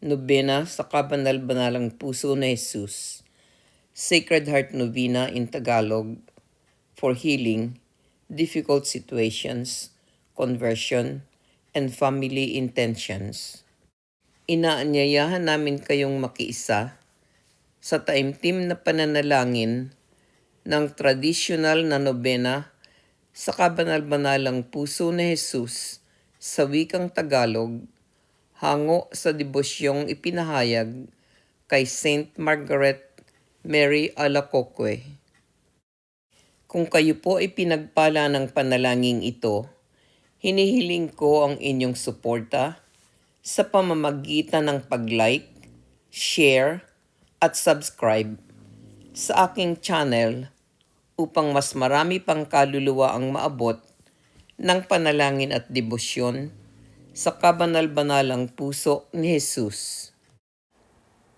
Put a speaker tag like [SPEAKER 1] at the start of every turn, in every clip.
[SPEAKER 1] Nobena sa Kabanal-Banalang Puso na Jesus. Sacred Heart Novena in Tagalog for healing, difficult situations, conversion, and family intentions. Inaanyayahan namin kayong makiisa sa taimtim na pananalangin ng tradisyonal na nobena sa Kabanal-Banalang Puso ni Jesus sa wikang Tagalog, hango sa debosyong ipinahayag kay Saint Margaret Mary Alacoque. Kung kayo po ay pinagpala ng panalangin ito, hinihiling ko ang inyong suporta sa pamamagitan ng pag-like, share, at subscribe sa aking channel upang mas marami pang kaluluwa ang maabot ng panalangin at debosyon sa kabanal-banalang puso ni Jesus.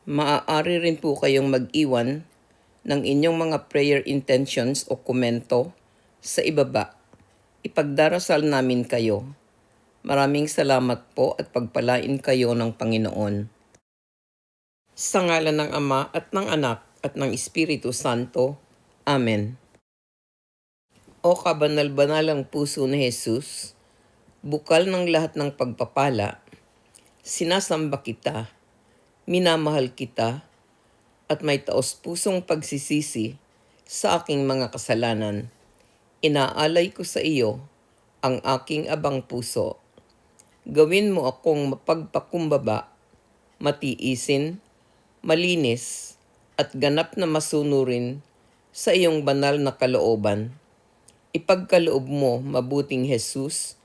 [SPEAKER 1] Maaari rin po kayong mag-iwan ng inyong mga prayer intentions o komento sa ibaba. Ipagdarasal namin kayo. Maraming salamat po at pagpalain kayo ng Panginoon. Sa ngalan ng Ama at ng Anak at ng Espiritu Santo. Amen. O kabanal-banalang puso ni Jesus, bukal ng lahat ng pagpapala, sinasamba kita, minamahal kita, at may taos-pusong pagsisisi sa aking mga kasalanan. Inaalay ko sa iyo ang aking abang puso. Gawin mo akong mapagpakumbaba, matiisin, malinis, at ganap na masunurin sa iyong banal na kalooban. Ipagkaloob mo, mabuting Jesus,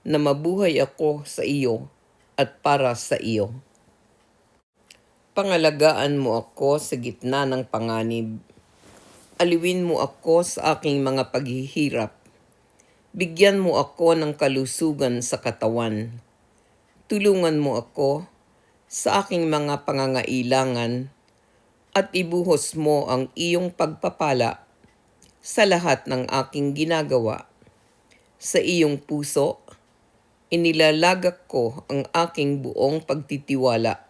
[SPEAKER 1] na mabuhay ako sa iyo at para sa iyo. Pangalagaan mo ako sa gitna ng panganib. Aliwin mo ako sa aking mga paghihirap. Bigyan mo ako ng kalusugan sa katawan. Tulungan mo ako sa aking mga pangangailangan at ibuhos mo ang iyong pagpapala sa lahat ng aking ginagawa. Sa iyong puso, inilalagak ko ang aking buong pagtitiwala.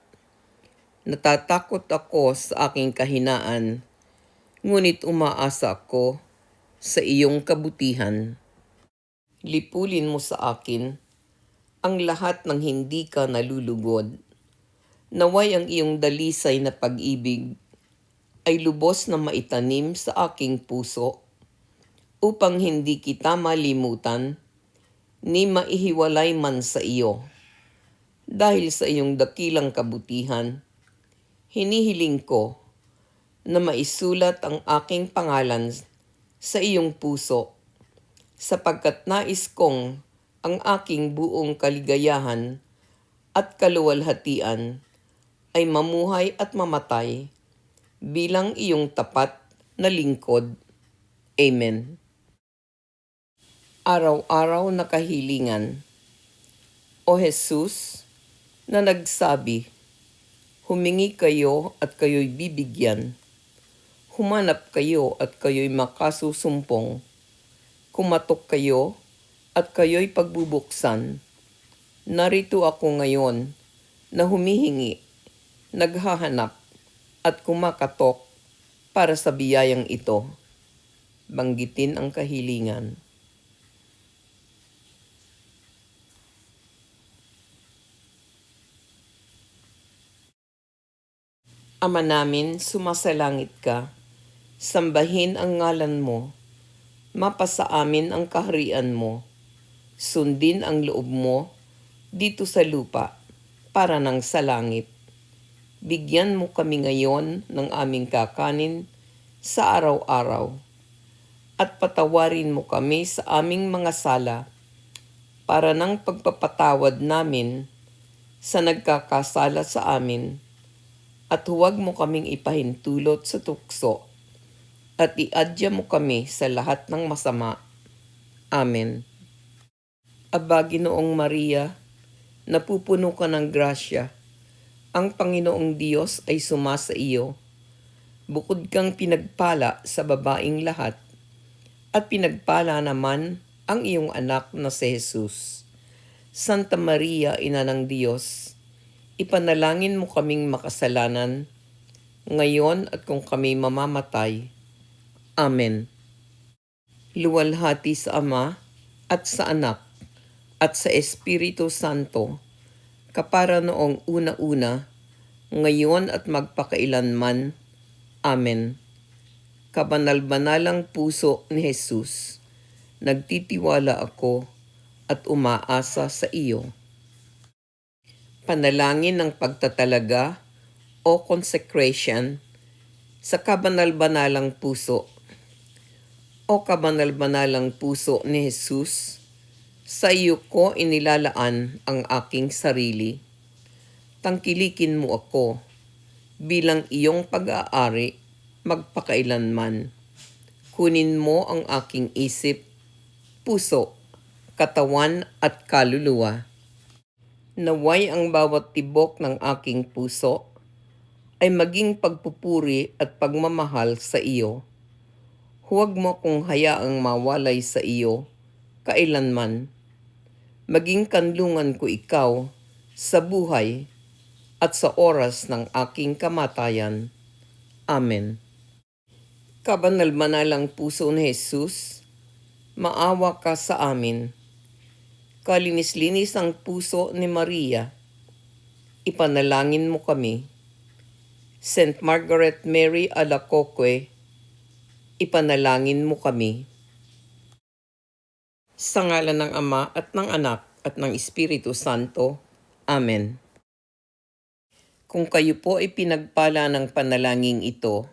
[SPEAKER 1] Natatakot ako sa aking kahinaan, ngunit umaasa ako sa iyong kabutihan. Lipulin mo sa akin ang lahat ng hindi ka nalulugod. Naway ang iyong dalisay na pag-ibig ay lubos na maitanim sa aking puso upang hindi kita malimutan ni maihiwalay man sa iyo. Dahil sa iyong dakilang kabutihan, hinihiling ko na maisulat ang aking pangalan sa iyong puso, sapagkat nais kong ang aking buong kaligayahan at kaluwalhatian ay mamuhay at mamatay bilang iyong tapat na lingkod. Amen. Araw-araw na kahilingan. O Jesus, na nagsabi, humingi kayo at kayo'y bibigyan. Humanap kayo at kayo'y makasusumpong. Kumatok kayo at kayo'y pagbubuksan. Narito ako ngayon na humihingi, naghahanap at kumakatok para sa biyayang ito. Banggitin ang kahilingan. Ama namin, sumasalangit ka, sambahin ang ngalan mo, mapasa amin ang kaharian mo, sundin ang loob mo dito sa lupa para nang sa langit. Bigyan mo kami ngayon ng aming kakanin sa araw-araw at patawarin mo kami sa aming mga sala para ng pagpapatawad namin sa nagkakasala sa amin, at huwag mo kaming ipahintulot sa tukso at iadya mo kami sa lahat ng masama. Amen. Aba, Ginoong Maria, napupuno ka ng grasya, ang Panginoong Diyos ay sumasa iyo. Bukod kang pinagpala sa babaing lahat, at pinagpala naman ang iyong anak na si Jesus. Santa Maria, Ina ng Diyos, Ipanalangin mo kaming makasalanan, ngayon at kung kami mamamatay. Amen. Luwalhati sa Ama at sa Anak at sa Espiritu Santo, kapara noong una-una, ngayon at magpakailanman. Amen. Kabanal-banalang puso ni Jesus, nagtitiwala ako at umaasa sa iyo. Panalangin ng pagtatalaga o consecration sa kabanal-banalang puso. O kabanal-banalang puso ni Jesus, sa iyo ko inilalaan ang aking sarili. Tangkilikin mo ako bilang iyong pag-aari magpakailanman. Kunin mo ang aking isip, puso, katawan at kaluluwa. Naway ang bawat tibok ng aking puso ay maging pagpupuri at pagmamahal sa iyo. Huwag mo akong hayaang mawalay sa iyo kailanman. Maging kanlungan ko ikaw sa buhay at sa oras ng aking kamatayan. Amen. Kabanal-banalang puso ni Jesus, maawa ka sa amin. Kalinis-linis ang puso ni Maria, ipanalangin mo kami. Saint Margaret Mary Alacoque, ipanalangin mo kami. Sa ngalan ng Ama at ng Anak at ng Espiritu Santo. Amen. Kung kayo po ay pinagpala ng panalangin ito,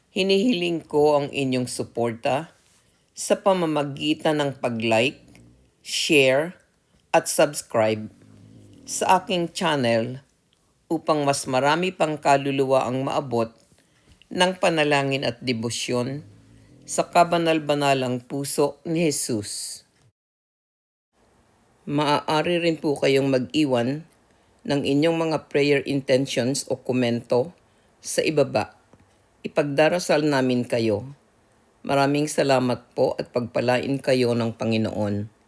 [SPEAKER 1] hinihiling ko ang inyong suporta sa pamamagitan ng pag-like, share, at subscribe sa aking channel upang mas marami pang kaluluwa ang maabot ng panalangin at debosyon sa kabanal-banalang puso ni Jesus. Maaari rin po kayong mag-iwan ng inyong mga prayer intentions o komento sa ibaba. Ipagdarasal namin kayo. Maraming salamat po at pagpalain kayo ng Panginoon.